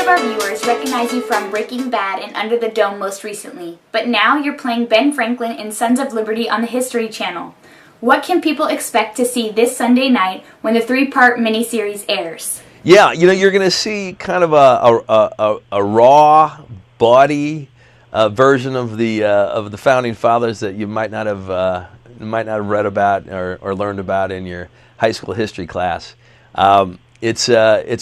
of our viewers recognize you from Breaking Bad and Under the Dome most recently, but now you're playing Ben Franklin in Sons of Liberty on the History Channel. What can people expect to see this Sunday night when the three-part miniseries airs? Yeah, you're going to see kind of a raw body version of the founding fathers that you might not have read about or learned about in your high school history class. It's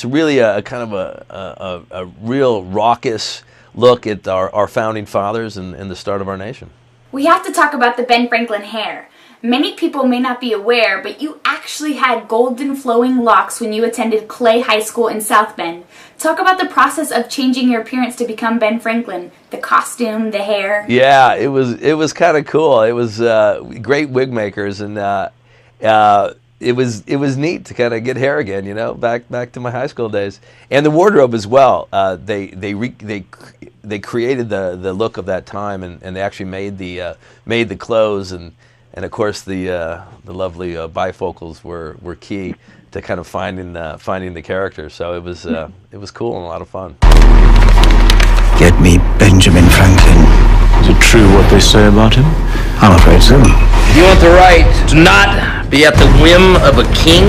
really a kind of a real raucous look at our founding fathers and the start of our nation. We have to talk about the Ben Franklin hair. Many people may not be aware, but you actually had golden flowing locks when you attended Clay High School in South Bend. Talk about the process of changing your appearance to become Ben Franklin. The costume, the hair. Yeah, it was kind of cool. It was great wig makers, and it was neat to kind of get hair again, back to my high school days, and the wardrobe as well. They created the look of that time, and they actually made the clothes, and of course the lovely bifocals were key to kind of finding the character. So it was cool and a lot of fun. Get me Benjamin Franklin. Is it true what they say about him? I'm afraid so. You want the right to not be at the whim of a king?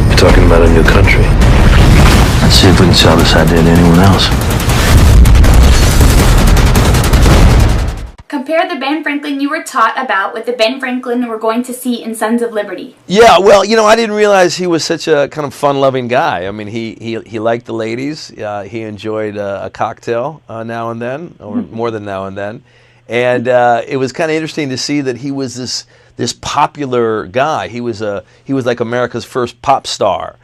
You're talking about a new country. Let's see if we can sell this idea to anyone else. Compare the Ben Franklin you were taught about with the Ben Franklin we're going to see in Sons of Liberty. Yeah, well, I didn't realize he was such a kind of fun-loving guy. I mean, he liked the ladies. He enjoyed a cocktail now and then, or more than now and then. And it was kind of interesting to see that he was this popular guy. He was like America's first pop star.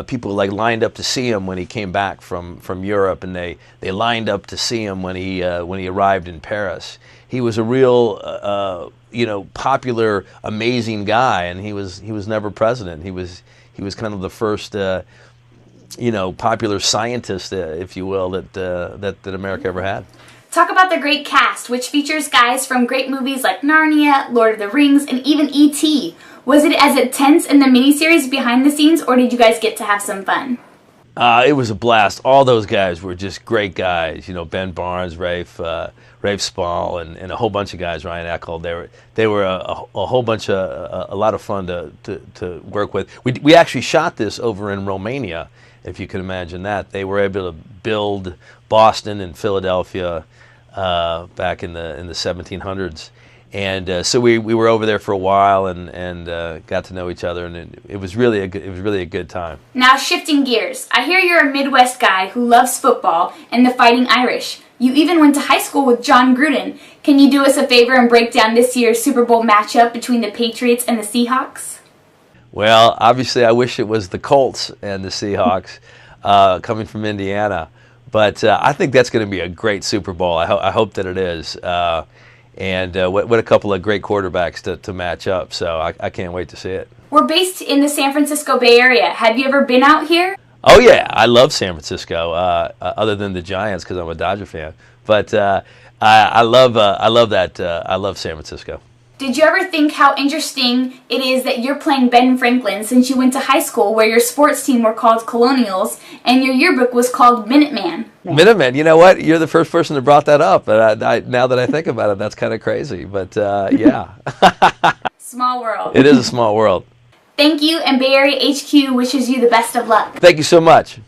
People lined up to see him when he came back from Europe, and they lined up to see him when he arrived in Paris. He was a real popular, amazing guy, and he was never president. He was kind of the first popular scientist, if you will, that America ever had. Talk about the great cast, which features guys from great movies like Narnia, Lord of the Rings, and even E.T. Was it as intense in the miniseries behind the scenes, or did you guys get to have some fun? It was a blast. All those guys were just great guys. Ben Barnes, Rafe Spall, and a whole bunch of guys. Ryan Eckel. They were a whole bunch of a lot of fun to work with. We actually shot this over in Romania, if you can imagine that. They were able to build Boston and Philadelphia back in the 1700s. And so we were over there for a while and got to know each other, and it was really a good time. Now shifting gears, I hear you're a Midwest guy who loves football and the Fighting Irish. You even went to high school with John Gruden. Can you do us a favor and break down this year's Super Bowl matchup between the Patriots and the Seahawks? Well, obviously I wish it was the Colts and the Seahawks coming from Indiana, but I think that's going to be a great Super Bowl. I hope that it is. And what a couple of great quarterbacks to match up, so I can't wait to see it. We're based in the San Francisco Bay Area. Have you ever been out here? Oh yeah, I love San Francisco, other than the Giants because I'm a Dodger fan. But I love San Francisco. Did you ever think how interesting it is that you're playing Ben Franklin since you went to high school where your sports team were called Colonials and your yearbook was called Minuteman? Minuteman, you know what? You're the first person that brought that up. And now that I think about it, that's kind of crazy. But yeah. Small world. It is a small world. Thank you, and Bay Area HQ wishes you the best of luck. Thank you so much.